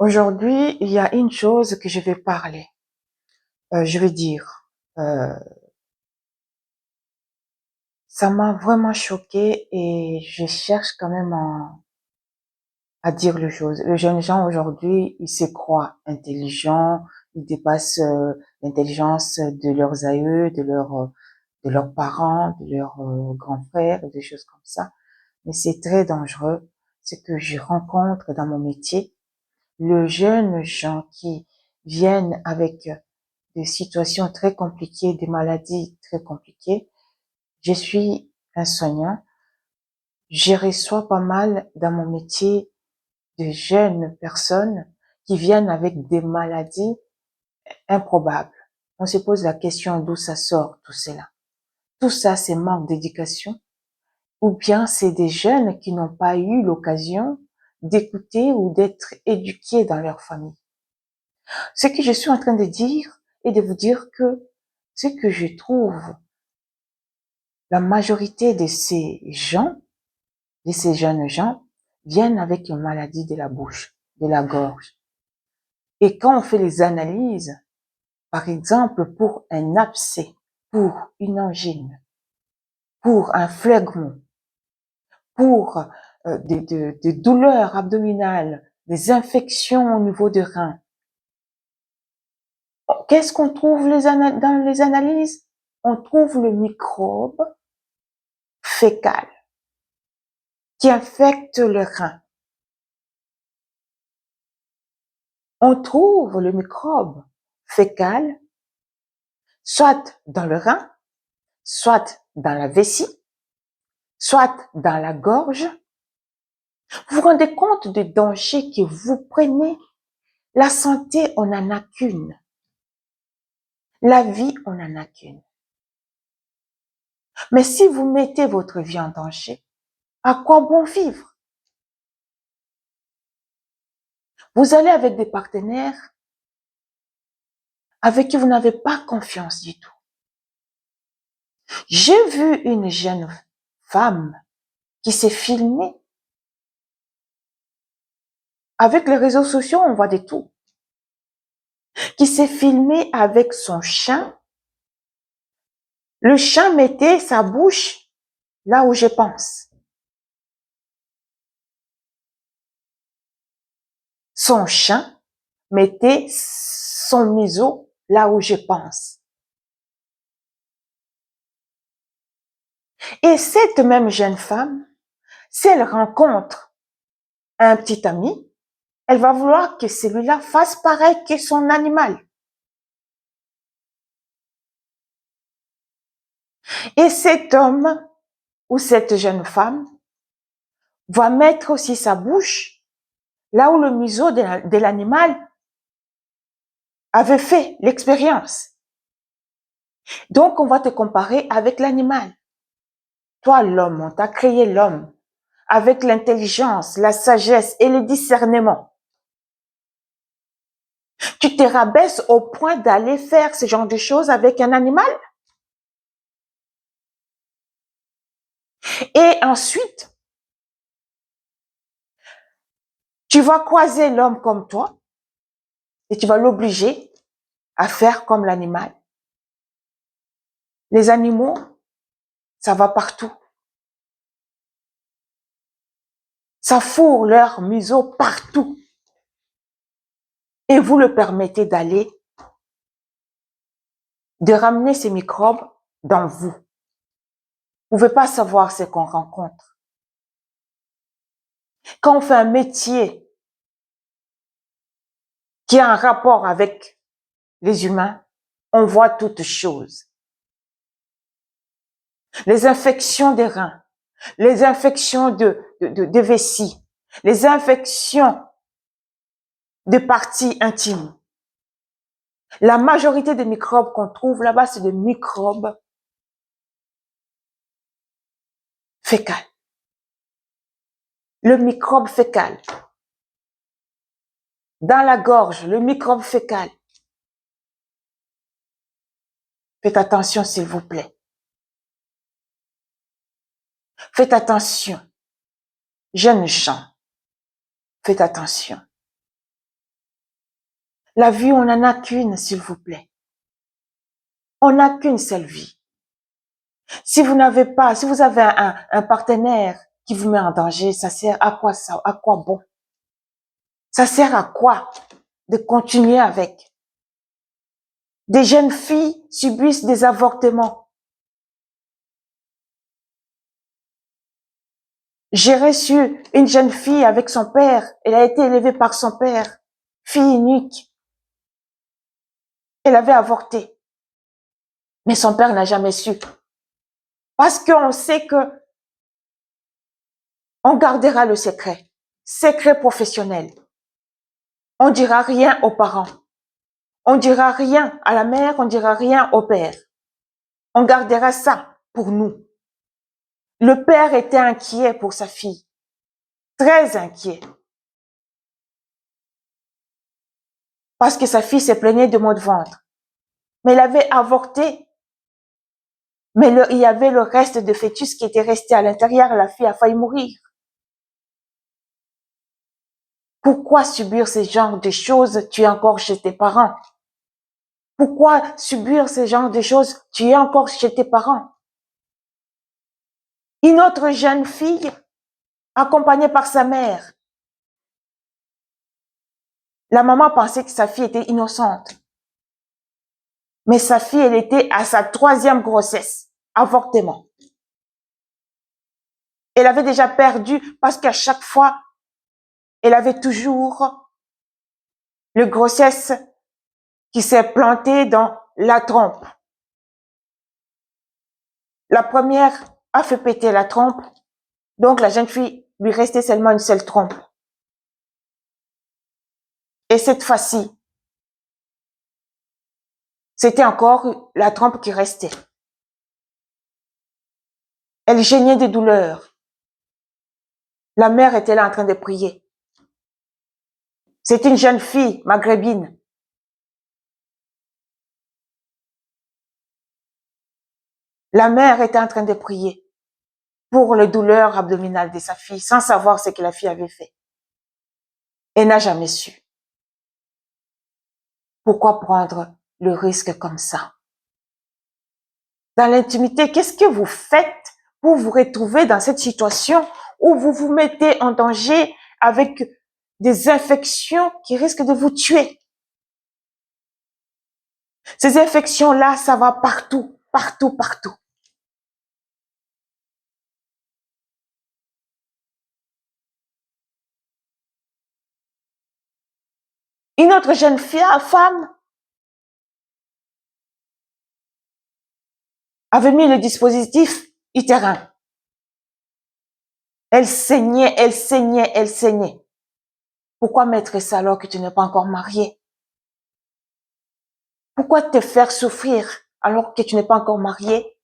Aujourd'hui, il y a une chose que je vais parler. Je vais dire, euh, ça m'a vraiment choquée et je cherche quand même à dire les choses. Les jeunes gens aujourd'hui, ils se croient intelligents, ils dépassent l'intelligence de leurs aïeux, de leurs parents, de leurs grands frères, des choses comme ça. Mais c'est très dangereux. Ce que je rencontre dans mon métier, les jeunes gens qui viennent avec des situations très compliquées, des maladies très compliquées. Je suis un soignant. Je reçois pas mal dans mon métier de jeunes personnes qui viennent avec des maladies improbables. On se pose la question d'où ça sort tout cela. Tout ça, c'est manque d'éducation ou bien c'est des jeunes qui n'ont pas eu l'occasion d'écouter ou d'être éduqués dans leur famille. Ce que je suis en train de dire est de vous dire que ce que je trouve la majorité de ces gens, de ces jeunes gens, viennent avec une maladie de la bouche, de la gorge. Et quand on fait les analyses, par exemple pour un abcès, pour une angine, pour un phlegmon, pour des douleurs abdominales, des infections au niveau des reins, qu'est-ce qu'on trouve dans les analyses? On trouve le microbe fécal qui infecte le rein. On trouve le microbe fécal soit dans le rein, soit dans la vessie, soit dans la gorge. Vous vous rendez compte du danger que vous prenez? La santé, on n'en a qu'une. La vie, on n'en a qu'une. Mais si vous mettez votre vie en danger, à quoi bon vivre? Vous allez avec des partenaires avec qui vous n'avez pas confiance du tout. J'ai vu une jeune femme qui s'est filmée. Avec les réseaux sociaux, on voit de tout. Qui s'est filmée avec son chien. Le chien mettait sa bouche là où je pense. Son chien mettait son museau là où je pense. Et cette même jeune femme, si elle rencontre un petit ami, elle va vouloir que celui-là fasse pareil que son animal. Et cet homme ou cette jeune femme va mettre aussi sa bouche là où le museau de l'animal avait fait l'expérience. Donc, on va te comparer avec l'animal. Toi, l'homme, on t'a créé l'homme avec l'intelligence, la sagesse et le discernement. Tu te rabaisses au point d'aller faire ce genre de choses avec un animal? Et ensuite, tu vas croiser l'homme comme toi et tu vas l'obliger à faire comme l'animal. Les animaux, ça va partout. Ça fourre leur museau partout. Et vous le permettez de ramener ces microbes dans vous. Vous ne pouvez pas savoir ce qu'on rencontre. Quand on fait un métier qui a un rapport avec les humains, on voit toutes choses. Les infections des reins, les infections de vessie, les infections de parties intimes. La majorité des microbes qu'on trouve là-bas, c'est des microbes fécals. Le microbe fécal. Dans la gorge, le microbe fécal. Faites attention, s'il vous plaît. Faites attention. Jeunes gens, faites attention. La vie, on n'en a qu'une, s'il vous plaît. On n'a qu'une seule vie. Si vous avez un partenaire qui vous met en danger, ça sert à quoi ça? À quoi bon? Ça sert à quoi de continuer avec? Des jeunes filles subissent des avortements. J'ai reçu une jeune fille avec son père. Elle a été élevée par son père. Fille unique. Elle avait avorté. Mais son père n'a jamais su. Parce qu'on sait que on gardera le secret. Secret professionnel. On dira rien aux parents. On dira rien à la mère, on dira rien au père. On gardera ça pour nous. Le père était inquiet pour sa fille. Très inquiet. Parce que sa fille se plaignait de maux de ventre. Mais elle avait avorté. Mais il y avait le reste de fœtus qui était resté à l'intérieur. La fille a failli mourir. Pourquoi subir ce genre de choses? Tu es encore chez tes parents. Pourquoi subir ce genre de choses? Tu es encore chez tes parents. Une autre jeune fille, accompagnée par sa mère. La maman pensait que sa fille était innocente. Mais sa fille, elle était à sa 3e grossesse, avortement. Elle avait déjà perdu parce qu'à chaque fois, elle avait toujours le grossesse qui s'est plantée dans la trompe. La première a fait péter la trompe, donc la jeune fille lui restait seulement une seule trompe. Et cette fois-ci, c'était encore la trompe qui restait. Elle geignait de douleur. La mère était là en train de prier. C'est une jeune fille maghrébine. La mère était en train de prier pour les douleurs abdominales de sa fille, sans savoir ce que la fille avait fait. Elle n'a jamais su. Pourquoi prendre le risque comme ça? Dans l'intimité, qu'est-ce que vous faites pour vous retrouver dans cette situation où vous vous mettez en danger avec des infections qui risquent de vous tuer? Ces infections-là, ça va partout, partout, partout. Une autre jeune femme avait mis le dispositif utérin. Elle saignait, elle saignait, elle saignait. Pourquoi mettre ça alors que tu n'es pas encore marié? Pourquoi te faire souffrir alors que tu n'es pas encore marié?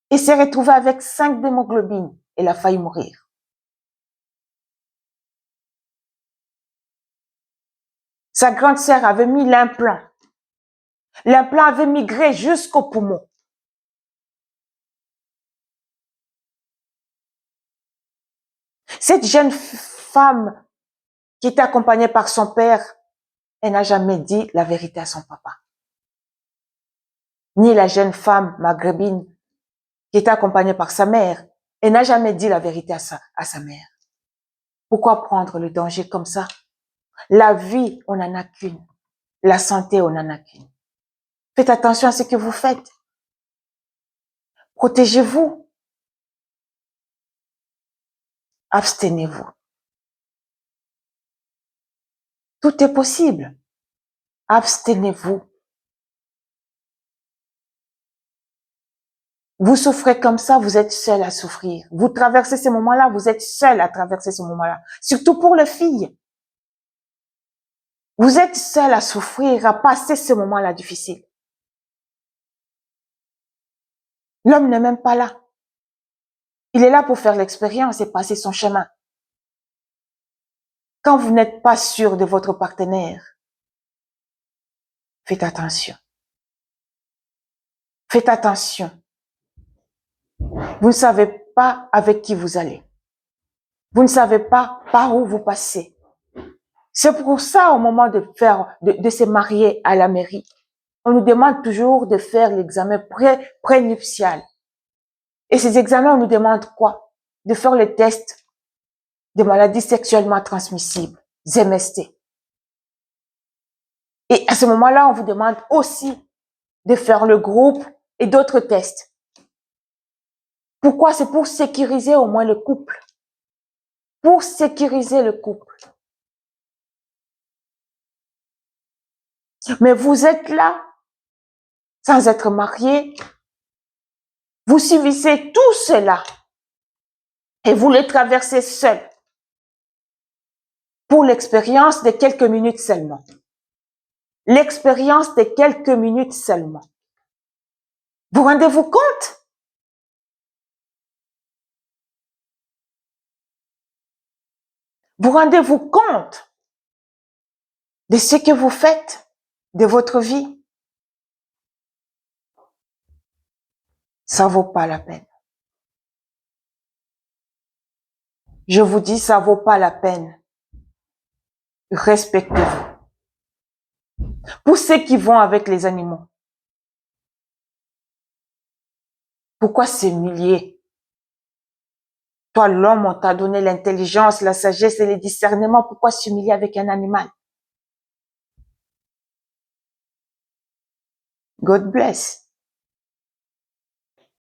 Et s'est retrouvée avec 5 d'hémoglobine. Elle a failli mourir. Sa grande sœur avait mis l'implant. L'implant avait migré jusqu'au poumon. Cette jeune femme qui était accompagnée par son père, elle n'a jamais dit la vérité à son papa. Ni la jeune femme maghrébine qui était accompagnée par sa mère, elle n'a jamais dit la vérité à sa mère. Pourquoi prendre le danger comme ça? La vie, on n'en a qu'une. La santé, on n'en a qu'une. Faites attention à ce que vous faites. Protégez-vous. Abstenez-vous. Tout est possible. Abstenez-vous. Vous souffrez comme ça, vous êtes seul à souffrir. Vous traversez ces moments-là, vous êtes seul à traverser ces moments-là. Surtout pour les filles. Vous êtes seul à souffrir, à passer ce moment-là difficile. L'homme n'est même pas là. Il est là pour faire l'expérience et passer son chemin. Quand vous n'êtes pas sûr de votre partenaire, faites attention. Faites attention. Vous ne savez pas avec qui vous allez. Vous ne savez pas par où vous passez. C'est pour ça, au moment de se marier à la mairie, on nous demande toujours de faire l'examen prénuptial. Et ces examens, on nous demande quoi? De faire le test des maladies sexuellement transmissibles, MST. Et à ce moment-là, on vous demande aussi de faire le groupe et d'autres tests. Pourquoi? C'est pour sécuriser au moins le couple. Pour sécuriser le couple. Mais vous êtes là, sans être marié. Vous subissez tout cela. Et vous le traversez seul. Pour l'expérience de quelques minutes seulement. L'expérience de quelques minutes seulement. Vous rendez-vous compte? Vous rendez-vous compte de ce que vous faites de votre vie? Ça vaut pas la peine. Je vous dis, ça vaut pas la peine. Respectez-vous. Pour ceux qui vont avec les animaux, pourquoi s'humilier? Toi, l'homme, on t'a donné l'intelligence, la sagesse et le discernement. Pourquoi s'humilier avec un animal? God bless.